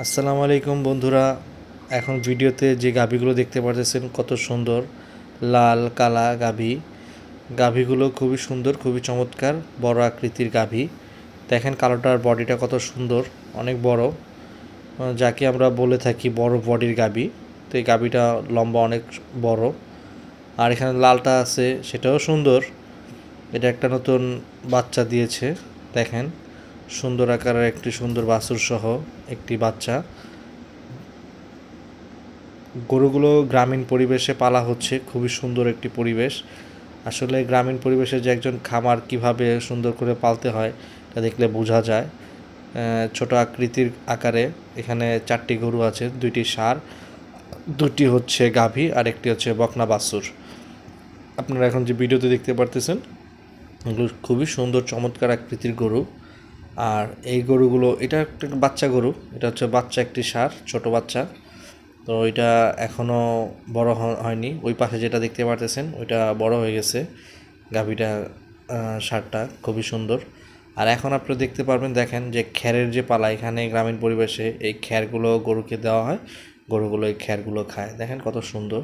আসসালামু আলাইকুম বন্ধুরা। এখন ভিডিওতে যে গাভীগুলো দেখতে পাচ্ছেন কত সুন্দর লাল কালা গাভী। গাভীগুলো খুবই সুন্দর, খুবই চমৎকার, বড় আকৃতির গাভী। দেখেন কালোটার বডিটা কত সুন্দর, অনেক বড়, যাকে আমরা বলে থাকি বড় বডির গাভী। তো এই গাভীটা লম্বা অনেক বড়। আর এখানে লালটা আছে, সেটাও সুন্দর। এটা একটা নতুন বাচ্চা দিয়েছে। দেখেন সুন্দর আকারের একটি সুন্দর বাছুর সহ একটি বাচ্চা। গরুগুলো গ্রামীণ পরিবেশে পালা হচ্ছে, খুবই সুন্দর একটি পরিবেশ। আসলে গ্রামীণ পরিবেশে যে একজন খামার কিভাবে সুন্দর করে পালতে হয় তা দেখলে বোঝা যায়। ছোট আকৃতির আকারে এখানে 4টি গরু আছে, 2টি ষাঁড়, 2টি হচ্ছে গাভী আর একটি হচ্ছে বকনা বাছুর। আপনারা এখন যে ভিডিওতে দেখতে পারতেছেন এগুলো খুবই সুন্দর চমৎকার আকৃতির গরু। আর এই গরুগুলো, এটা একটা বাচ্চা গরু, এটা হচ্ছে বাচ্চা একটি ষাঁড়, ছোট বাচ্চা। তো ওইটা এখনও বড় হয়নি। ওই পাশে যেটা দেখতে পারতেছেন ওইটা বড় হয়ে গেছে গাভীটা। ষাঁড়টা খুবই সুন্দর। আর এখন আপনি দেখতে পারবেন, দেখেন যে খ্যারের যে পালা, এখানে গ্রামীণ পরিবেশে এই খ্যারগুলো গরুকে দেওয়া হয়, গরুগুলো এই খ্যারগুলো খায়। দেখেন কত সুন্দর।